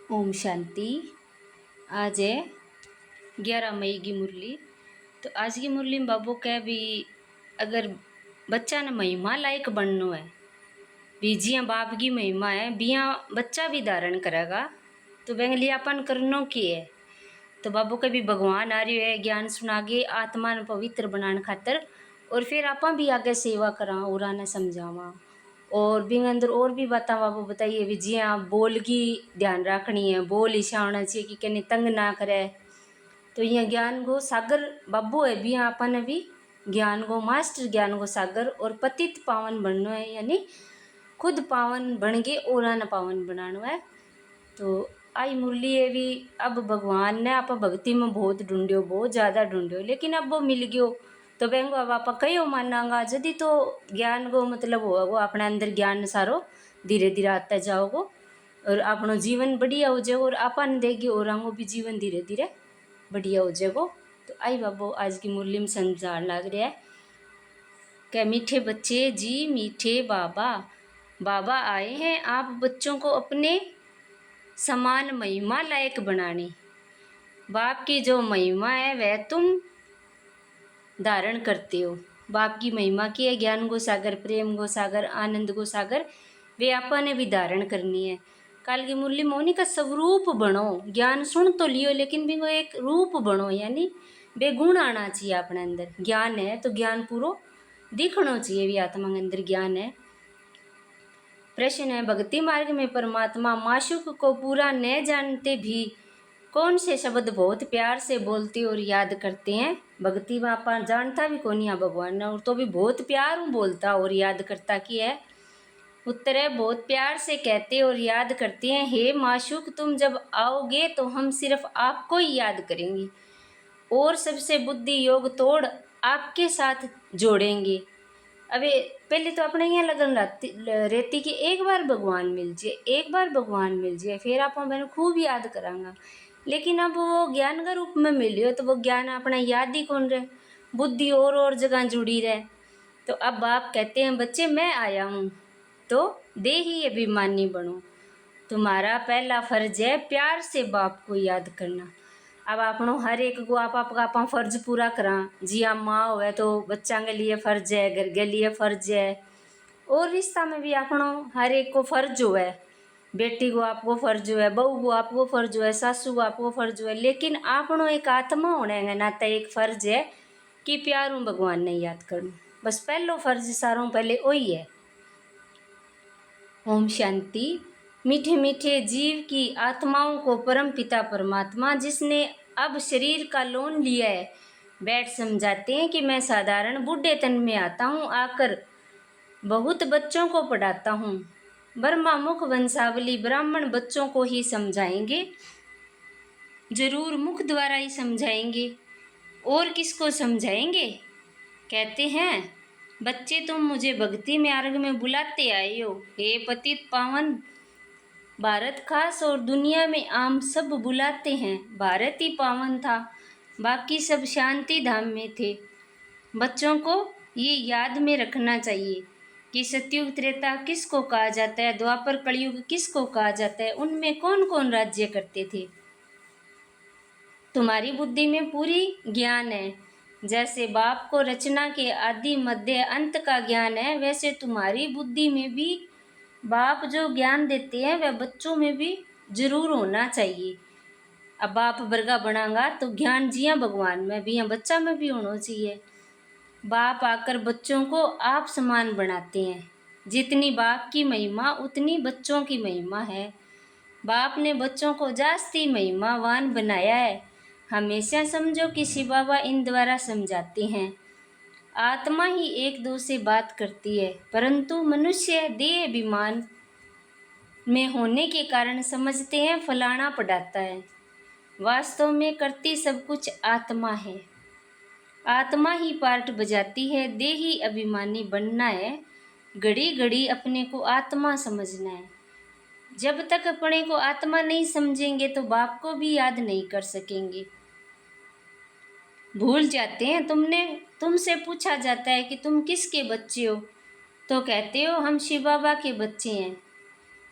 ओम शांति। आज है 11 मई की मुरली। तो आज की मुरली में बाबू कह भी अगर बच्चा ने महिमा लायक बनना है भी जिया बाप की महिमा है बिया बच्चा भी धारण करेगा तो बैंक लिए अपन करनो की है। तो बाबू के भी भगवान आ रही है ज्ञान सुनागे आत्मा ने पवित्र बनाने खातर और फिर आप भी आगे सेवा करा और ने समझावा और बिंग अंदर और भी बातें बाबू बताइए भी जी हाँ बोल की ध्यान रखनी है बोल ऐसा होना चाहिए कि कहीं तंग ना करे। तो यह ज्ञान को सागर बाबू है भी अपन भी ज्ञान को मास्टर ज्ञान को सागर और पतित पावन बनना है यानी खुद पावन बन के और न पावन बनाना है। तो आई मुरली है भी अब भगवान ने आप भक्ति में बहुत ढूंढ्यो बहुत ज़्यादा ढूंढ्यो लेकिन अब वो मिल गयो तो बेंगो अब आप कयो मानांगा यदि तो ज्ञान को मतलब हो वो अपने अंदर ज्ञान सारो धीरे धीरे आता जाओगो और अपनो जीवन बढ़िया हो जाएगो और अपन देगी और आंगो भी जीवन धीरे धीरे बढ़िया हो जाएगो। तो आई बाबू आज की मुरली में समझाने लग रहा है क्या मीठे बच्चे जी मीठे बाबा बाबा आए हैं आप बच्चों को अपने समान महिमा लायक बनाने। बाप की जो महिमा है वह तुम धारण करते हो। बाप की महिमा की है ज्ञान गो सागर प्रेम गो सागर आनंद गो सागर वे आपा ने भी धारण करनी है। काल की मुरली मोनी का स्वरूप बनो ज्ञान सुन तो लियो लेकिन भी वो एक रूप बनो यानी बेगुण आना चाहिए अपने अंदर। ज्ञान है तो ज्ञान पूरो दिखना चाहिए भी आत्मा के अंदर ज्ञान है। प्रश्न है भक्ति मार्ग में परमात्मा माशुक को पूरा न जानते भी कौन से शब्द बहुत प्यार से बोलते और याद करते हैं। भक्ति में आप जानता भी कौन है भगवान ने और तो भी बहुत प्यार बोलता और याद करता की है। उत्तर है बहुत प्यार से कहते और याद करते हैं हे माशुक तुम जब आओगे तो हम सिर्फ आपको ही याद करेंगे और सबसे बुद्धि योग तोड़ आपके साथ जोड़ेंगे। अबे पहले तो अपने यहाँ लगन रहती कि एक बार भगवान मिल जाए एक बार भगवान मिल जाए फिर आप मैंने खूब याद करांगा लेकिन अब वो ज्ञान का रूप में मिलियो तो वो ज्ञान अपना याद ही कौन रहे बुद्धि और जगह जुड़ी रहे। तो अब बाप कहते हैं बच्चे मैं आया हूँ तो दे ही अभिमानी बनो। तुम्हारा पहला फर्ज है प्यार से बाप को याद करना। अब आपनो हर एक को आप फर्ज पूरा करा जी आप माँ हो तो बच्चा के लिए फर्ज है घर के लिए फर्ज है और रिश्ता में भी आपनो हर एक को फर्ज हो है। बेटी को आपको फर्ज है बहू को आपको फर्ज है सासू को आपको फर्ज है लेकिन आपनो एक आत्मा होने के नाते एक फर्ज है कि प्यार भगवान ने याद करूँ बस पहलो फर्ज सारों पहले वही है। ओम शांति। मीठे मीठे जीव की आत्माओं को परम पिता परमात्मा जिसने अब शरीर का लोन लिया है बैठ समझाते हैं कि मैं साधारण बूढ़े तन में आता हूँ आकर बहुत बच्चों को पढ़ाता हूँ। ब्रह्मा मुख वंशावली ब्राह्मण बच्चों को ही समझाएंगे जरूर मुख द्वारा ही समझाएंगे और किसको समझाएंगे। कहते हैं बच्चे तुम मुझे भक्ति मार्ग में बुलाते आए हो हे पतित पावन भारत खास और दुनिया में आम सब बुलाते हैं भारत ही पावन था बाकी सब शांति धाम में थे। बच्चों को ये याद में रखना चाहिए कि सतयुग त्रेता किसको कहा जाता है द्वापर कलयुग किसको कहा जाता है उनमें कौन कौन राज्य करते थे। तुम्हारी बुद्धि में पूरी ज्ञान है जैसे बाप को रचना के आदि मध्य अंत का ज्ञान है वैसे तुम्हारी बुद्धि में भी बाप जो ज्ञान देते हैं वह बच्चों में भी जरूर होना चाहिए। अब बाप वर्गा बनागा तो ज्ञान जिया भगवान में भी बच्चा में भी होना चाहिए। बाप आकर बच्चों को आप समान बनाते हैं जितनी बाप की महिमा उतनी बच्चों की महिमा है। बाप ने बच्चों को जास्ती महिमावान बनाया है। हमेशा समझो कि शिव बाबा इन द्वारा समझाते हैं आत्मा ही एक दो से बात करती है परंतु मनुष्य देह अभिमान में होने के कारण समझते हैं फलाना पढ़ाता है वास्तव में करती सब कुछ आत्मा है। आत्मा ही पार्ट बजाती है देही अभिमानी बनना है घड़ी घड़ी अपने को आत्मा समझना है। जब तक अपने को आत्मा नहीं समझेंगे तो बाप को भी याद नहीं कर सकेंगे। भूल जाते हैं तुमसे पूछा जाता है कि तुम किसके बच्चे हो तो कहते हो हम शिव बाबा के बच्चे हैं।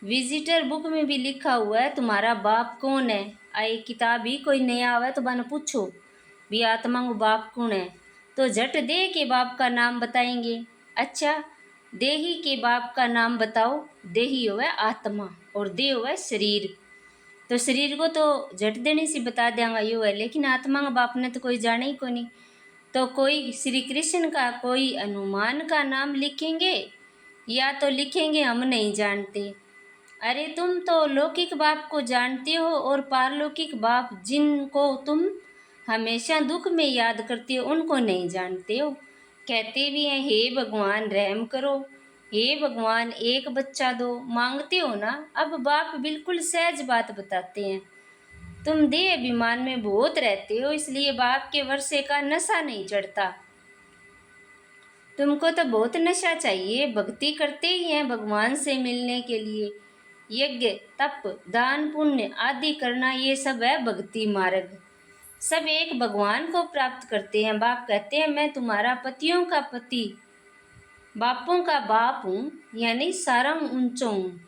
विजिटर बुक में भी लिखा हुआ है तुम्हारा बाप कौन है। आई किताब ही कोई नया आवे तो बन पूछो भी आत्मा को बाप कौन है, तो झट देह के बाप का नाम बताएंगे। अच्छा, देही के बाप का नाम बताओ। देही हुआ आत्मा और देह हुआ शरीर। तो शरीर को तो झट देने से बता देंगा यो है, लेकिन आत्मा का बाप ने तो कोई जाने ही को नहीं। तो कोई श्री कृष्ण का कोई हनुमान का नाम लिखेंगे या तो लिखेंगे हम नहीं जानते। अरे तुम तो लौकिक बाप को जानते हो और पारलौकिक बाप जिनको तुम हमेशा दुख में याद करते हो उनको नहीं जानते हो। कहते भी हैं हे भगवान रहम करो, हे भगवान एक बच्चा दो, मांगते हो ना। अब बाप बिल्कुल सहज बात बताते हैं। तुम देह अभिमान में बहुत रहते हो, इसलिए बाप के वर्षे का नशा नहीं चढ़ता। तुमको तो बहुत नशा चाहिए, भक्ति करते ही हैं भगवान से मिलने के लिए। यज्ञ तप दान पुण्य आदि करना ये सब है भक्ति मार्ग। सब एक भगवान को प्राप्त करते हैं। बाप कहते हैं मैं तुम्हारा पतियों का पति, बापों का बाप हूँ, यानी सारंग ऊंचो हूँ।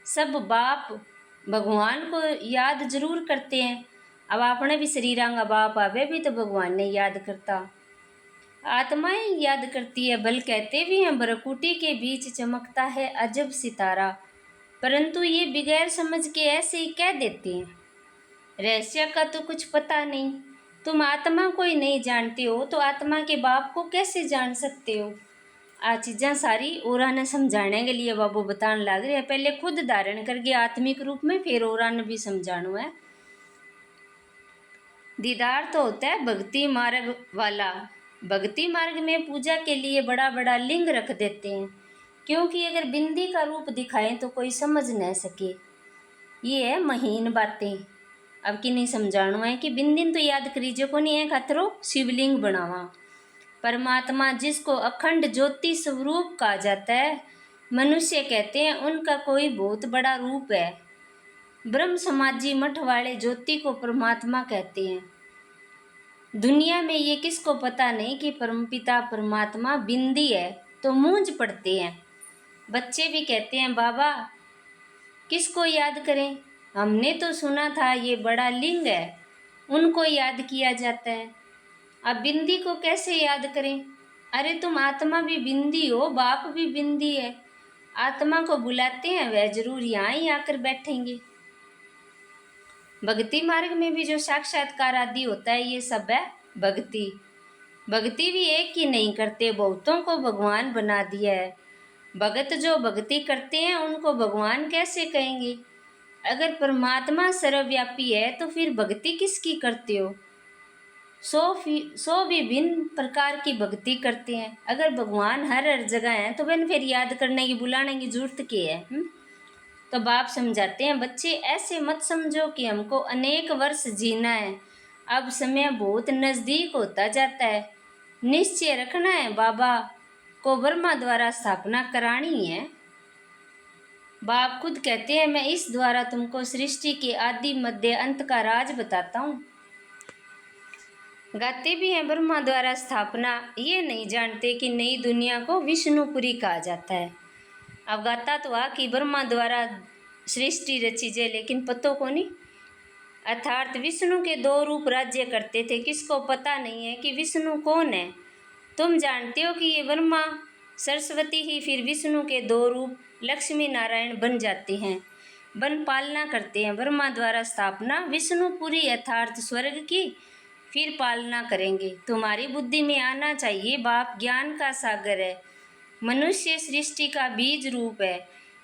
सब बाप भगवान को याद जरूर करते हैं। अब आपने भी शरीरांगा बाप आवे भी तो भगवान ने याद करता। आत्माएं याद करती है। बल कहते भी हैं बरकुटी के बीच चमकता है अजब सितारा, परंतु ये बगैर समझ के ऐसे ही कह देते हैं। रहस्य का तो कुछ पता नहीं। तुम आत्मा को ही नहीं जानते हो तो आत्मा के बाप को कैसे जान सकते हो। आ चीज़ां सारी औरा ने समझाने के लिए बाबू बताने लग रहे हैं। पहले खुद धारण करके आत्मिक रूप में, फिर औरा ने भी समझाना है। दीदार तो होता है भक्ति मार्ग वाला। भक्ति मार्ग में पूजा के लिए बड़ा बड़ा लिंग रख देते हैं, क्योंकि अगर बिंदी का रूप दिखाएं तो कोई समझ न सके। ये है महीन बातें। अब कि नहीं समझाना है कि बिंदिन तो याद करीजे को नहीं है खतरो शिवलिंग बनावा। परमात्मा जिसको अखंड ज्योति स्वरूप कहा जाता है, मनुष्य कहते हैं उनका कोई बहुत बड़ा रूप है। ब्रह्म समाजी मठ वाले ज्योति को परमात्मा कहते हैं। दुनिया में ये किसको पता नहीं कि परमपिता परमात्मा बिंदी है, तो मूंझ पड़ते हैं। बच्चे भी कहते हैं बाबा किसको याद करें, हमने तो सुना था ये बड़ा लिंग है, उनको याद किया जाता है। अब बिंदी को कैसे याद करें। अरे तुम आत्मा भी बिंदी हो, बाप भी बिंदी है। आत्मा को बुलाते हैं वह जरूर यहाँ ही आकर बैठेंगे। भक्ति मार्ग में भी जो साक्षात्कार आदि होता है ये सब है भक्ति। भक्ति भी एक ही नहीं करते, बहुतों को भगवान बना दिया है। भगत जो भक्ति करते हैं उनको भगवान कैसे कहेंगे। अगर परमात्मा सर्वव्यापी है तो फिर भक्ति किसकी करते हो। सौ भी भिन्न प्रकार की भक्ति करते हैं। अगर भगवान हर हर जगह हैं तो फिर याद करने की बुलाने की जरूरत क्या है। तो बाप समझाते हैं बच्चे ऐसे मत समझो कि हमको अनेक वर्ष जीना है, अब समय बहुत नज़दीक होता जाता है। निश्चय रखना है बाबा को ब्रह्मा द्वारा स्थापना करानी है। बाप खुद कहते हैं मैं इस द्वारा तुमको सृष्टि के आदि मध्य अंत का राज बताता हूँ। गाते भी हैं ब्रह्मा द्वारा स्थापना, ये नहीं जानते कि नई दुनिया को विष्णुपुरी कहा जाता है। अब गाता तो आ कि ब्रह्मा द्वारा सृष्टि रची जाए, लेकिन पतो को नहीं। अर्थात विष्णु के दो रूप राज्य करते थे, किसको पता नहीं है कि विष्णु कौन है। तुम जानते हो कि ये ब्रह्मा सरस्वती ही फिर विष्णु के दो रूप लक्ष्मी नारायण बन जाते हैं, बन पालना करते हैं। ब्रह्मा द्वारा स्थापना विष्णुपुरी अर्थात स्वर्ग की, फिर पालना करेंगे। तुम्हारी बुद्धि में आना चाहिए बाप ज्ञान का सागर है, मनुष्य सृष्टि का बीज रूप है।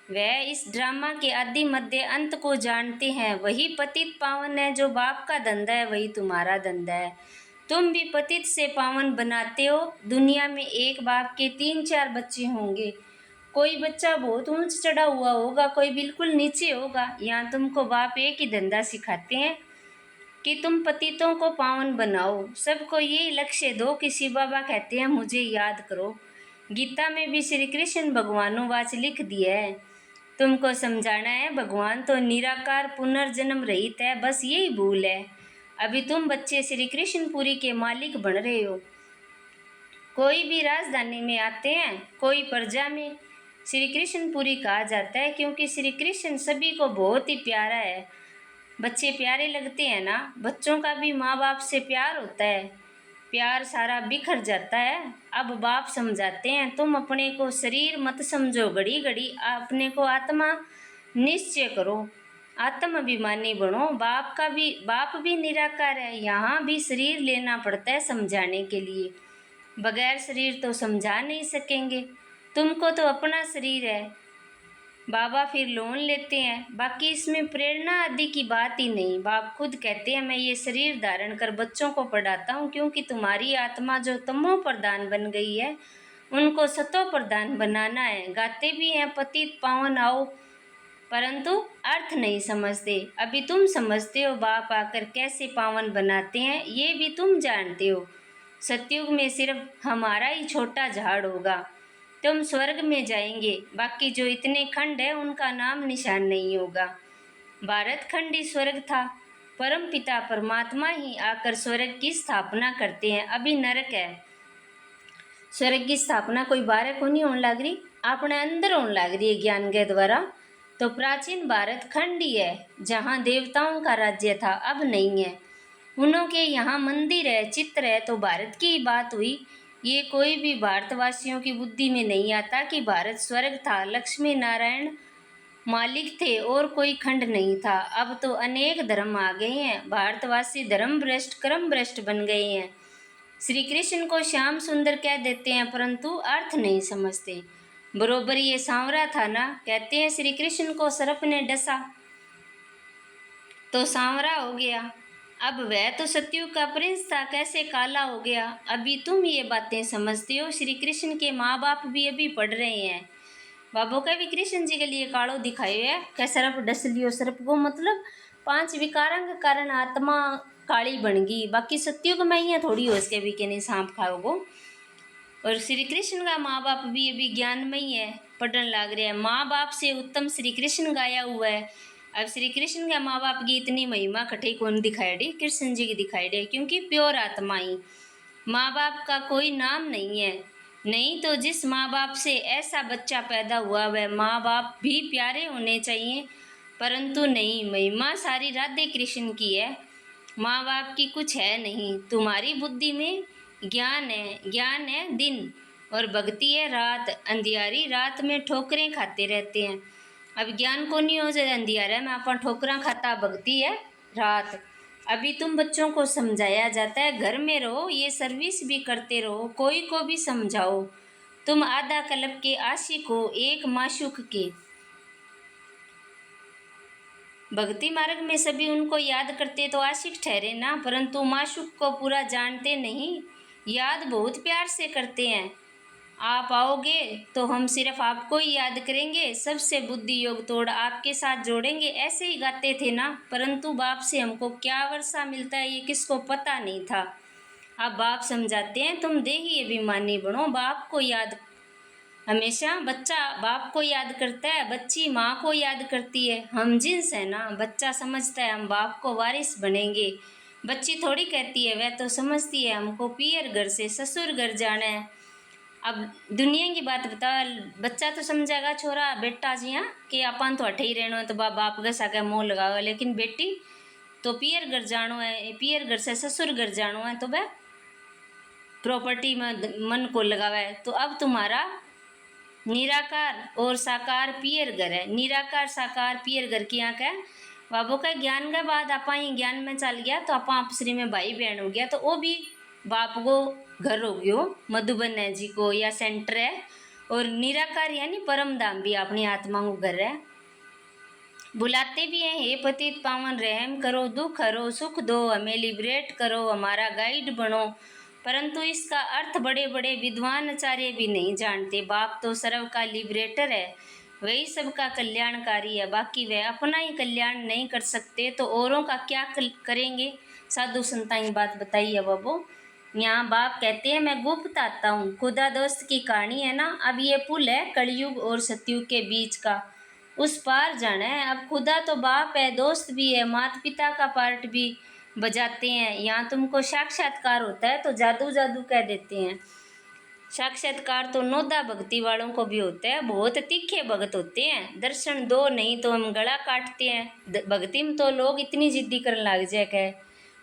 वह इस ड्रामा के आदि मध्य अंत को जानते हैं, वही पतित पावन है। जो बाप का धंधा है वही तुम्हारा धंधा है। तुम भी पतित से पावन बनाते हो। दुनिया में एक बाप के 3-4 बच्चे होंगे, कोई बच्चा बहुत ऊंच चढ़ा हुआ होगा, कोई बिल्कुल नीचे होगा। यहाँ तुमको बाप एक ही धंधा सिखाते हैं कि तुम पतितों को पावन बनाओ, सबको यही लक्ष्य दो कि शिव बाबा कहते हैं मुझे याद करो। गीता में भी श्री कृष्ण भगवानुवाच लिख दिया है। तुमको समझाना है भगवान तो निराकार पुनर्जन्म रहित है, बस यही भूल है। अभी तुम बच्चे श्री कृष्णपुरी के मालिक बन रहे हो। कोई भी राजधानी में आते हैं, कोई प्रजा में, श्री कृष्णपुरी कहा जाता है क्योंकि श्री कृष्ण सभी को बहुत ही प्यारा है। बच्चे प्यारे लगते हैं ना, बच्चों का भी माँ बाप से प्यार होता है, प्यार सारा बिखर जाता है। अब बाप समझाते हैं, तुम अपने को शरीर मत समझो, घड़ी घड़ी अपने को आत्मा निश्चय करो, आत्माभिमानी बनो। बाप भी निराकार है, यहाँ भी शरीर लेना पड़ता है समझाने के लिए, बगैर शरीर तो समझा नहीं सकेंगे। तुमको तो अपना शरीर है, बाबा फिर लोन लेते हैं। बाकी इसमें प्रेरणा आदि की बात ही नहीं। बाप खुद कहते हैं, मैं ये शरीर धारण कर बच्चों को पढ़ाता हूँ क्योंकि तुम्हारी आत्मा जो तमो प्रधान बन गई है उनको सतो प्रधान बनाना है। गाते भी हैं पतित पावन आओ, परंतु अर्थ नहीं समझते। अभी तुम समझते हो बाप आकर कैसे पावन बनाते हैं, ये भी तुम जानते हो। सतयुग में सिर्फ हमारा ही छोटा झाड़ होगा, तुम स्वर्ग में जाएंगे, बाकी जो इतने खंड है उनका नाम निशान नहीं होगा। भारत खंड ही स्वर्ग था, परम पिता परमात्मा ही आकर स्वर्ग की स्थापना करते हैं। अभी नरक है, स्वर्ग की स्थापना कोई बाहर को नहीं होने लग रही, अपने अंदर होने लग रही है ज्ञान के द्वारा। तो प्राचीन भारत खंड ही है जहाँ देवताओं का राज्य था, अब नहीं है। उनके यहाँ मंदिर है, चित्र है, तो भारत की ही बात हुई। ये कोई भी भारतवासियों की बुद्धि में नहीं आता कि भारत स्वर्ग था, लक्ष्मी नारायण मालिक थे और कोई खंड नहीं था। अब तो अनेक धर्म आ गए हैं, भारतवासी धर्म भ्रष्ट कर्म भ्रष्ट बन गए हैं। श्री कृष्ण को श्याम सुंदर कह देते हैं परंतु अर्थ नहीं समझते। बरोबर ये सांवरा था ना, कहते हैं श्री कृष्ण को सर्प ने डसा तो सांवरा हो गया। अब वह तो सतयुग का प्रिंस था, कैसे काला हो गया। अभी तुम ये बातें समझते हो। श्री कृष्ण के माँ बाप भी अभी पढ़ रहे हैं। बाबू का भी कृष्ण जी के लिए कालो दिखाए है, क्या सर्प डस लियो। सर्प को मतलब 5 विकारांग कारण आत्मा काली बन गई, बाकी सतयुग में ही थोड़ी हो इसके भी के नहीं सांप खाओगो। और श्री कृष्ण का माँ बाप भी अभी ज्ञान में ही है, पढ़ने लग रहे हैं। माँ बाप से उत्तम श्री कृष्ण गाया हुआ है। अब श्री कृष्ण का माँ बाप की इतनी महिमा कठे कौन दिखाई दी, कृष्ण जी की दिखाई दे, क्योंकि प्योर आत्मा ही। माँ बाप का कोई नाम नहीं है, नहीं तो जिस माँ बाप से ऐसा बच्चा पैदा हुआ वह माँ बाप भी प्यारे होने चाहिए, परंतु नहीं, महिमा सारी राधे कृष्ण की है, माँ बाप की कुछ है नहीं। तुम्हारी बुद्धि में ज्ञान है दिन और भक्ति है रात। अंधियारी रात में ठोकरें खाते रहते हैं। अब ज्ञान को नहीं हो जाए अंधियारा में अपन ठोकरा खाता, भक्ति है रात। अभी तुम बच्चों को समझाया जाता है, घर में रहो, ये सर्विस भी करते रहो, कोई को भी समझाओ। तुम आधा कल्प के आशिक हो, एक माशूक के। भक्ति मार्ग में सभी उनको याद करते तो आशिक ठहरे ना, परंतु माशूक को पूरा जानते नहीं, याद बहुत प्यार से करते हैं। आप आओगे तो हम सिर्फ आपको ही याद करेंगे, सबसे बुद्धि योग तोड़ आपके साथ जोड़ेंगे, ऐसे ही गाते थे ना। परंतु बाप से हमको क्या वर्षा मिलता है ये किसको पता नहीं था। अब बाप समझाते हैं, तुम देही अभिमानी बनो, बाप को याद। हमेशा बच्चा बाप को याद करता है, बच्ची माँ को याद करती है। हम जिन्स है ना, बच्चा समझता है हम बाप को वारिस बनेंगे, बच्ची थोड़ी कहती है, वह तो समझती है हमको पियर घर से ससुर घर जाना है। अब दुनिया की बात बता, बच्चा तो समझेगा छोरा बेटा जी हाँ कि अपन तो अठे ही रहना है, तो बाप के साथ मोह लगाओ, लेकिन बेटी तो पियर घर जानो है, पियर घर से ससुर घर जानो है, तो वह प्रॉपर्टी में मन को लगावा है। तो अब तुम्हारा निराकार और साकार पियर घर है, निराकार साकार पियर घर की आँख है। बाबू का ज्ञान का बाद आपा ही ज्ञान में चल गया तो आपा आपसरी में भाई बहन हो गया, तो वो भी बाप को घर हो गयो, मधुबन है जी को या सेंटर है। और निराकार यानी परम धाम भी अपनी आत्मा को घर है। बुलाते भी हैं, हे पतित पावन रहम करो, दुख हरो सुख दो, हमें लिबरेट करो, हमारा गाइड बनो। परंतु इसका अर्थ बड़े बड़े विद्वान आचार्य भी नहीं जानते। बाप तो सर्व का लिबरेटर है, वही सबका कल्याणकारी है, बाकी वह अपना ही कल्याण नहीं कर सकते तो औरों का क्या करेंगे। साधु संतां की बात बताई है बाबू। यहाँ बाप कहते हैं, मैं गुप्त आता हूँ। खुदा दोस्त की कहानी है ना, अब ये पुल है कलयुग और सतयुग के बीच का, उस पार जाना है। अब खुदा तो बाप है, दोस्त भी है, माता पिता का पार्ट भी बजाते हैं। यहाँ तुमको साक्षात्कार होता है तो जादू जादू कह देते हैं। साक्षात्कार तो नोदा भक्ति वालों को भी होता है, बहुत तीखे भगत होते हैं, दर्शन दो नहीं तो हम गला काटते हैं। भक्ति में तो लोग इतनी जिद्दी करने लग जाए कह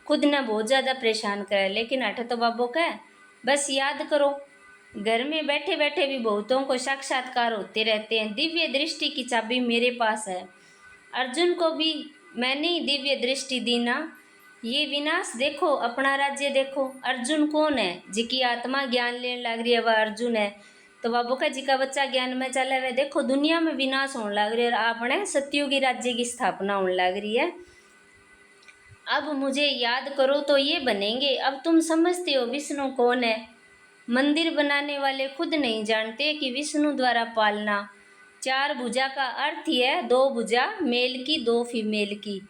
खुद न बहुत ज़्यादा परेशान करे, लेकिन अठ तो बाबो कह बस याद करो। घर में बैठे बैठे भी बहुतों को साक्षात्कार होते रहते हैं। दिव्य दृष्टि की चाबी मेरे पास है। अर्जुन को भी मैंने ही दिव्य दृष्टि दी ना। ये विनाश देखो, अपना राज्य देखो। अर्जुन कौन है? जिकी आत्मा ज्ञान लेने लग रही है वह अर्जुन है। तो बाबू का जी का बच्चा ज्ञान में चला हुआ देखो दुनिया में विनाश होने लग रही है और आपने सत्युगी राज्य की स्थापना होने लग रही है। अब मुझे याद करो तो ये बनेंगे। अब तुम समझते हो विष्णु कौन है। मंदिर बनाने वाले खुद नहीं जानते कि विष्णु द्वारा पालना। चार भुजा का अर्थ ही है दो भुजा, मेल की दो फीमेल की।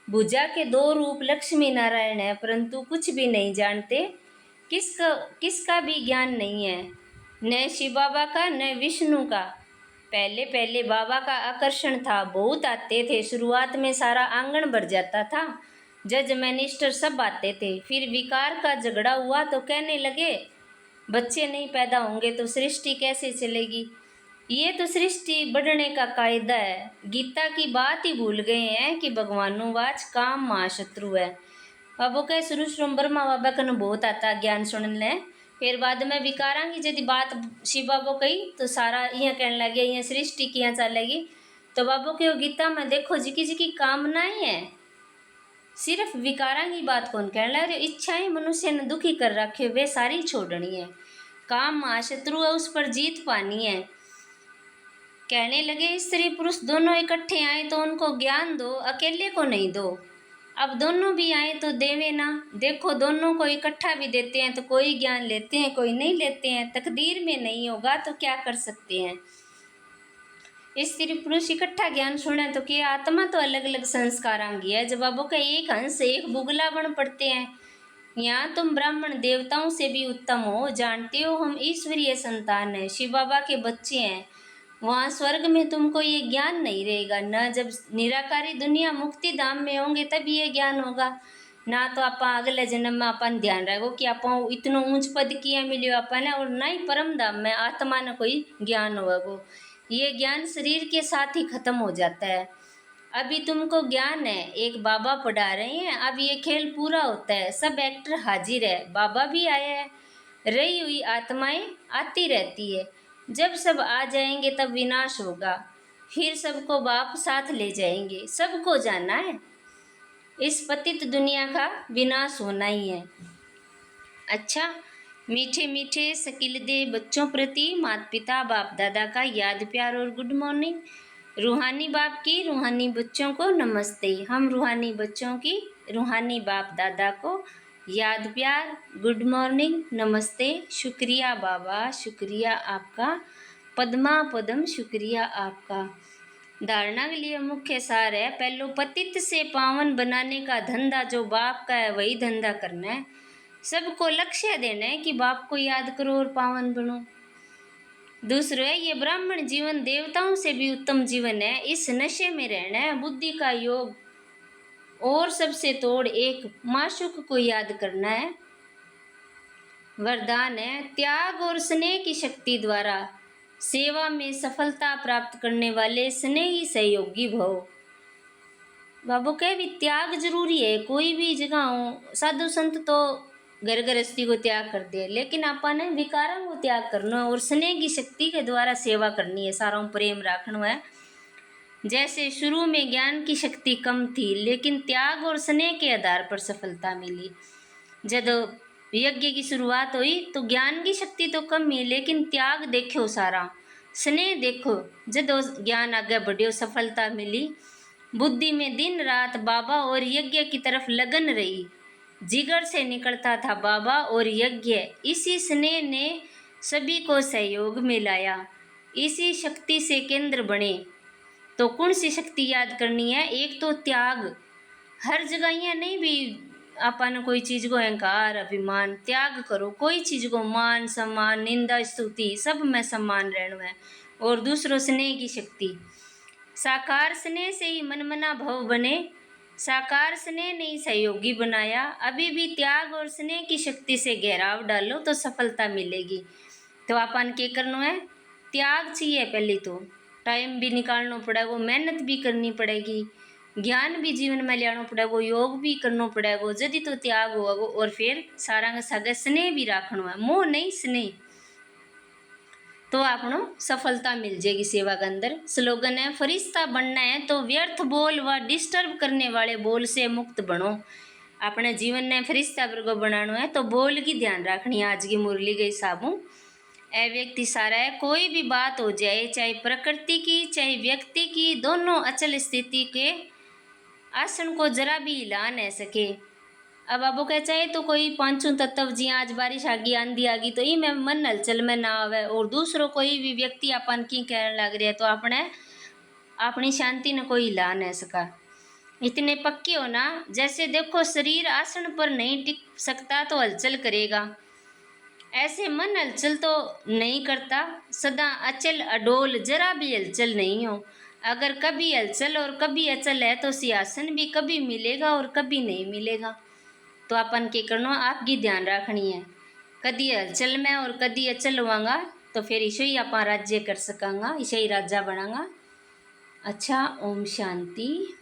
भुजा के दो रूप लक्ष्मी नारायण है, परंतु कुछ भी नहीं जानते। किसका भी ज्ञान नहीं है, न शिव बाबा का न विष्णु का। पहले पहले बाबा का आकर्षण था, बहुत आते थे। शुरुआत में सारा आंगन भर जाता था, जज मिनिस्टर सब आते थे। फिर विकार का झगड़ा हुआ तो कहने लगे बच्चे नहीं पैदा होंगे तो सृष्टि कैसे चलेगी। ये तो सृष्टि बढ़ने का कायदा है। गीता की बात ही भूल गए हैं कि भगवानुवाच काम महाशत्रु है। बाबू कह शुरू शुरू ब्रह्मा बाबा कन बहुत आता ज्ञान सुन ले, फिर बाद में विकारांगी यदि बात शिव बाबू कही तो सारा यहाँ कहने लगे यहाँ सृष्टि की यहाँ चलेगी। तो बाबू के गीता में देखो जिकी जिकी कामनाएं हैं, सिर्फ विकारांगी बात कौन कहने लगे। इच्छाएं मनुष्य ने दुखी कर रखे वे सारी छोड़नी है। काम महाशत्रु है, उस पर जीत पानी है। कहने लगे स्त्री पुरुष दोनों इकट्ठे आए तो उनको ज्ञान दो, अकेले को नहीं दो। अब दोनों भी आए तो देवे ना। देखो दोनों को इकट्ठा भी देते हैं तो कोई ज्ञान लेते हैं कोई नहीं लेते हैं। तकदीर में नहीं होगा तो क्या कर सकते हैं। स्त्री पुरुष इकट्ठा ज्ञान सुने तो क्या, आत्मा तो अलग अलग संस्कारांगी है। जवाबों का एक हंस एक बुगला बन पड़ते हैं। यहाँ तुम ब्राह्मण देवताओं से भी उत्तम हो, जानते हो हम ईश्वरीय संतान है, शिव बाबा के बच्चे हैं। वहाँ स्वर्ग में तुमको ये ज्ञान नहीं रहेगा न। जब निराकारी दुनिया मुक्ति धाम में होंगे तब ये ज्ञान होगा ना। तो आप अगले जन्म में अपन ध्यान रखो कि आप इतनो ऊंच पद किया मिलो अपन, और ना ही परम धाम में आत्मा न कोई ज्ञान होगा। ये ज्ञान शरीर के साथ ही खत्म हो जाता है। अभी तुमको ज्ञान है, एक बाबा पढ़ा रहे हैं, अब ये खेल पूरा होता है। सब एक्टर हाजिर है, बाबा भी आया है, रही हुई आत्माएं आती रहती है। जब सब आ जाएंगे तब विनाश होगा, फिर सबको बाप साथ ले जाएंगे। सबको जाना है, इस पतित दुनिया का विनाश होना ही है। अच्छा, मीठे मीठे सकिलदे बच्चों प्रति माता पिता बाप दादा का याद प्यार और गुड मॉर्निंग। रूहानी बाप की रूहानी बच्चों को नमस्ते। हम रूहानी बच्चों की रूहानी बाप दादा को याद प्यार, गुड मॉर्निंग, नमस्ते। शुक्रिया बाबा, शुक्रिया आपका। पद्मा पदम, शुक्रिया आपका। धारणा के लिए मुख्य सार है, पहलो पतित से पावन बनाने का धंधा जो बाप का है वही धंधा करना है। सबको लक्ष्य देना है कि बाप को याद करो और पावन बनो। दूसरा है ये ब्राह्मण जीवन देवताओं से भी उत्तम जीवन है, इस नशे में रहना है। बुद्धि का योग और सबसे तोड़ एक माशुक को याद करना है। वरदान है त्याग और स्नेह की शक्ति द्वारा सेवा में सफलता प्राप्त करने वाले स्नेही सहयोगी भव। बाबू कह भी त्याग जरूरी है, कोई भी जगह हो। साधु संत तो घर गृहस्थी को त्याग कर दे, लेकिन अपन विकारों को त्याग करना और स्नेह की शक्ति के द्वारा सेवा करनी है, सारों प्रेम रखना है। जैसे शुरू में ज्ञान की शक्ति कम थी, लेकिन त्याग और स्नेह के आधार पर सफलता मिली। जब यज्ञ की शुरुआत हुई तो ज्ञान की शक्ति तो कम ही, लेकिन त्याग देखो सारा, स्नेह देखो, जब ज्ञान आगे बढ़ियो सफलता मिली। बुद्धि में दिन रात बाबा और यज्ञ की तरफ लगन रही, जिगर से निकलता था बाबा और यज्ञ। इसी स्नेह ने सभी को सहयोग में लाया, इसी शक्ति से केंद्र बने। तो कौन सी शक्ति याद करनी है? एक तो त्याग, हर जगह यहाँ नहीं भी अपन कोई चीज को अहंकार अभिमान त्याग करो, कोई चीज को मान सम्मान निंदा स्तुति सब में सम्मान रहना है। और दूसरों स्नेह की शक्ति, साकार स्नेह से ही मनमना भव बने, साकार स्नेह ने ही सहयोगी बनाया। अभी भी त्याग और स्नेह की शक्ति से गहराव डालो तो सफलता मिलेगी। तो अपन के करना है, त्याग चाहिए। पहले तो टाइम भी निकालना पड़ेगा, मेहनत भी करनी पड़ेगी, ज्ञान भी जीवन में लियाना पड़ेगा, योग भी करना पड़ेगा, जदि तो त्याग होगा। और फिर सारा का सागे स्नेह भी रखना है, मोह नहीं स्नेह, तो आपको सफलता मिल जाएगी सेवा के अंदर। स्लोगन है, फरिश्ता बनना है तो व्यर्थ बोल व डिस्टर्ब करने वाले बोल से मुक्त बनो। अपने जीवन ने फरिश्ता वर्गो बनाना है तो बोल की ध्यान रखनी है। आज की मुरली के हिसाबों ए व्यक्ति सारा है, कोई भी बात हो जाए, चाहे प्रकृति की चाहे व्यक्ति की, दोनों अचल स्थिति के आसन को जरा भी हिला न सके। अब अब कह चाहे तो कोई पांचों तत्व जी, आज बारिश आ गई, आंधी आ गई, तो ये में मन हलचल में ना आवे, और दूसरों कोई भी व्यक्ति अपन की कहने लग रहा है तो अपने अपनी शांति ने कोई हिला न सका। इतने पक्के हो ना, जैसे देखो शरीर आसन पर नहीं टिक सकता तो हलचल करेगा, ऐसे मन हलचल तो नहीं करता, सदा अचल अडोल, जरा भी हलचल नहीं हो। अगर कभी हलचल और कभी अचल है तो सिंहासन भी कभी मिलेगा और कभी नहीं मिलेगा। तो अपन के करना, आपकी ध्यान रखनी है, कदी हलचल में और कदी अचल हुआंगा तो फिर इसे ही आप राज्य कर सकांगा, इसे ही राजा बनांगा। अच्छा, ओम शांति।